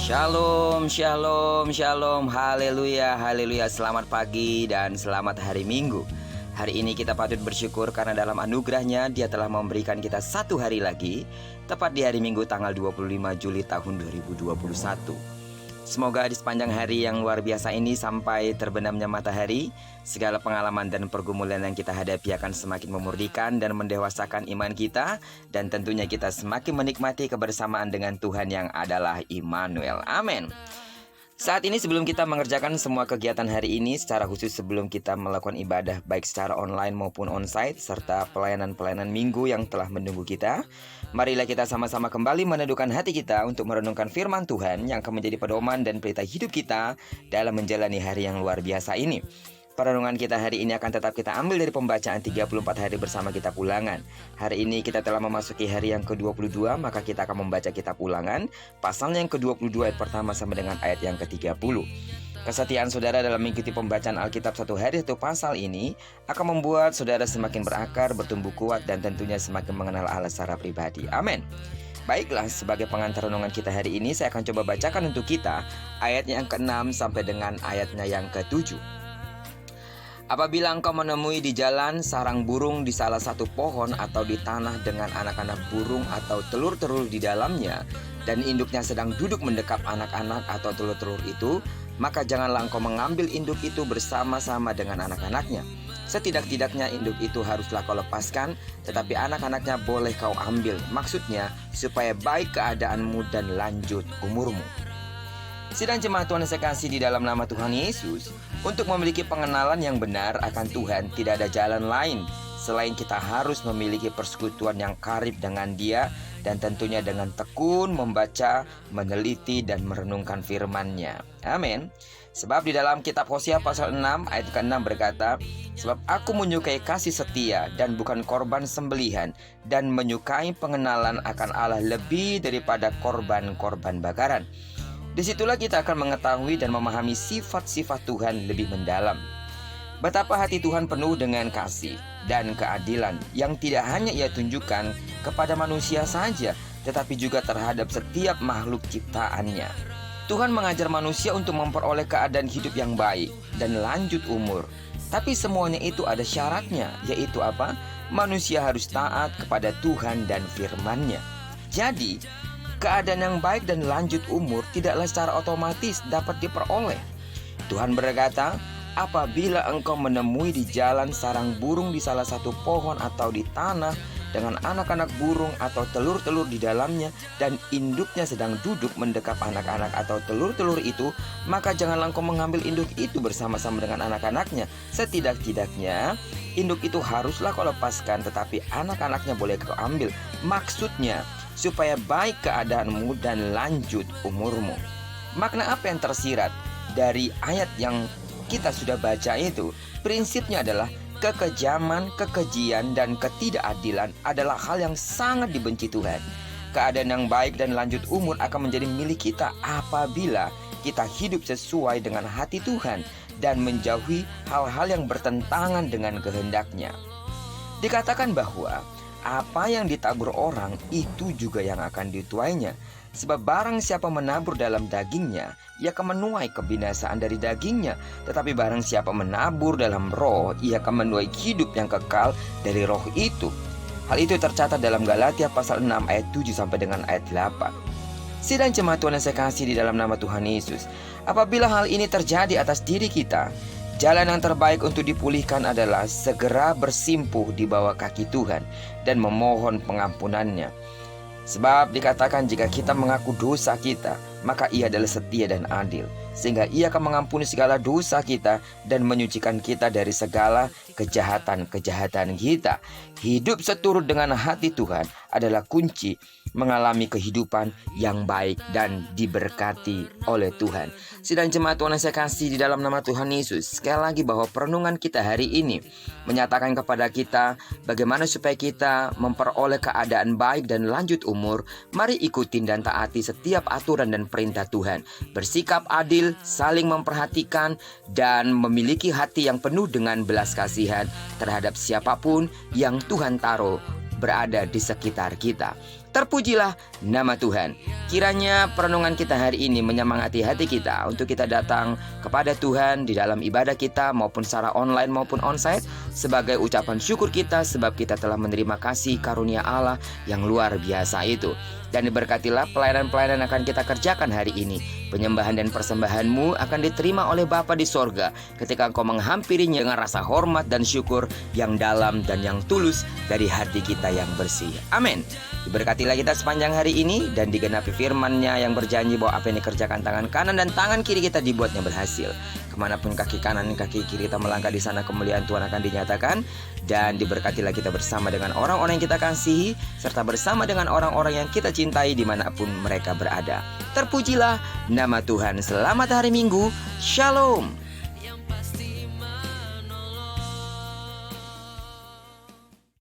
Shalom, shalom, shalom, haleluya, haleluya. Selamat pagi dan selamat hari Minggu. Hari ini kita patut bersyukur karena dalam anugerahnya Dia telah memberikan kita satu hari lagi, tepat di hari Minggu tanggal 25 Juli tahun 2021. Semoga di sepanjang hari yang luar biasa ini sampai terbenamnya matahari, segala pengalaman dan pergumulan yang kita hadapi akan semakin memurnikan dan mendewasakan iman kita, dan tentunya kita semakin menikmati kebersamaan dengan Tuhan yang adalah Immanuel. Amin. Saat ini sebelum kita mengerjakan semua kegiatan hari ini, secara khusus sebelum kita melakukan ibadah baik secara online maupun onsite, serta pelayanan-pelayanan minggu yang telah menunggu kita, marilah kita sama-sama kembali meneduhkan hati kita untuk merenungkan firman Tuhan yang akan menjadi pedoman dan pelita hidup kita dalam menjalani hari yang luar biasa ini. Perenungan kita hari ini akan tetap kita ambil dari pembacaan 34 hari bersama kitab Ulangan. Hari ini kita telah memasuki hari yang ke-22, maka kita akan membaca kitab Ulangan, pasalnya yang ke-22 ayat pertama sampai dengan ayat yang ke-30. Kesetiaan saudara dalam mengikuti pembacaan Alkitab satu hari satu pasal ini akan membuat saudara semakin berakar, bertumbuh kuat, dan tentunya semakin mengenal Allah secara pribadi. Amin. Baiklah, sebagai pengantar renungan kita hari ini, saya akan coba bacakan untuk kita ayatnya yang ke-6 sampai dengan ayatnya yang ke-7. Apabila engkau menemui di jalan sarang burung di salah satu pohon atau di tanah dengan anak-anak burung atau telur-telur di dalamnya, dan induknya sedang duduk mendekap anak-anak atau telur-telur itu, maka janganlah engkau mengambil induk itu bersama-sama dengan anak-anaknya. Setidak-tidaknya induk itu haruslah kau lepaskan, tetapi anak-anaknya boleh kau ambil. Maksudnya supaya baik keadaanmu dan lanjut umurmu. Sidang jemaat Tuhan yang saya kasih di dalam nama Tuhan Yesus, untuk memiliki pengenalan yang benar akan Tuhan, tidak ada jalan lain selain kita harus memiliki persekutuan yang karib dengan Dia, dan tentunya dengan tekun membaca, meneliti, dan merenungkan firman-Nya. Amin. Sebab di dalam kitab Hosea pasal 6 ayat ke-6 berkata, sebab aku menyukai kasih setia dan bukan korban sembelihan, dan menyukai pengenalan akan Allah lebih daripada korban-korban bakaran. Disitulah kita akan mengetahui dan memahami sifat-sifat Tuhan lebih mendalam. Betapa hati Tuhan penuh dengan kasih dan keadilan yang tidak hanya Ia tunjukkan kepada manusia saja, tetapi juga terhadap setiap makhluk ciptaannya. Tuhan mengajar manusia untuk memperoleh keadaan hidup yang baik dan lanjut umur. Tapi semuanya itu ada syaratnya, yaitu apa? Manusia harus taat kepada Tuhan dan firman-Nya. Jadi, keadaan yang baik dan lanjut umur tidaklah secara otomatis dapat diperoleh. Tuhan berkata, apabila engkau menemui di jalan sarang burung di salah satu pohon atau di tanah dengan anak-anak burung atau telur-telur di dalamnya, dan induknya sedang duduk mendekap anak-anak atau telur-telur itu, maka janganlah engkau mengambil induk itu bersama-sama dengan anak-anaknya. Setidak-tidaknya induk itu haruslah kau lepaskan, tetapi anak-anaknya boleh kau ambil. Maksudnya supaya baik keadaanmu dan lanjut umurmu. Makna apa yang tersirat dari ayat yang kita sudah baca itu? Prinsipnya adalah kekejaman, kekejian, dan ketidakadilan adalah hal yang sangat dibenci Tuhan. Keadaan yang baik dan lanjut umur akan menjadi milik kita apabila kita hidup sesuai dengan hati Tuhan dan menjauhi hal-hal yang bertentangan dengan kehendak-Nya. Dikatakan bahwa apa yang ditabur orang itu juga yang akan dituainya. Sebab barang siapa menabur dalam dagingnya, ia akan menuai kebinasaan dari dagingnya. Tetapi barang siapa menabur dalam roh, ia akan menuai hidup yang kekal dari roh itu. Hal itu tercatat dalam Galatia pasal 6 ayat 7 sampai dengan ayat 8. Sidang jemaat Tuhan yang saya kasih di dalam nama Tuhan Yesus, apabila hal ini terjadi atas diri kita, jalan yang terbaik untuk dipulihkan adalah segera bersimpuh di bawah kaki Tuhan dan memohon pengampunannya. Sebab dikatakan jika kita mengaku dosa kita, maka Ia adalah setia dan adil, sehingga Ia akan mengampuni segala dosa kita dan menyucikan kita dari segala kejahatan-kejahatan kita. Hidup seturut dengan hati Tuhan adalah kunci mengalami kehidupan yang baik dan diberkati oleh Tuhan. Sidang jemaat Tuhan yang saya kasih di dalam nama Tuhan Yesus, sekali lagi bahwa perenungan kita hari ini menyatakan kepada kita bagaimana supaya kita memperoleh keadaan baik dan lanjut umur. Mari ikutin dan taati setiap aturan dan perintah Tuhan. Bersikap adil, saling memperhatikan, dan memiliki hati yang penuh dengan belas kasihan terhadap siapapun yang Tuhan taruh berada di sekitar kita. Terpujilah nama Tuhan. Kiranya perenungan kita hari ini menyemangati hati kita untuk kita datang kepada Tuhan di dalam ibadah kita maupun secara online maupun onsite sebagai ucapan syukur kita sebab kita telah menerima kasih karunia Allah yang luar biasa itu. Dan diberkatilah pelayanan-pelayanan yang akan kita kerjakan hari ini. Penyembahan dan persembahanmu akan diterima oleh Bapa di sorga ketika engkau menghampirinya dengan rasa hormat dan syukur yang dalam dan yang tulus dari hati kita yang bersih. Amin. Diberkatilah kita sepanjang hari ini dan digenapi firman-Nya yang berjanji bahwa apa yang dikerjakan tangan kanan dan tangan kiri kita dibuatnya berhasil. Kemanapun kaki kanan dan kaki kiri kita melangkah, di sana kemuliaan Tuhan akan dinyatakan. Dan diberkatilah kita bersama dengan orang-orang yang kita kasihi serta bersama dengan orang-orang yang kita cintai dimanapun mereka berada. Terpujilah nama Tuhan. Selamat hari Minggu. Shalom.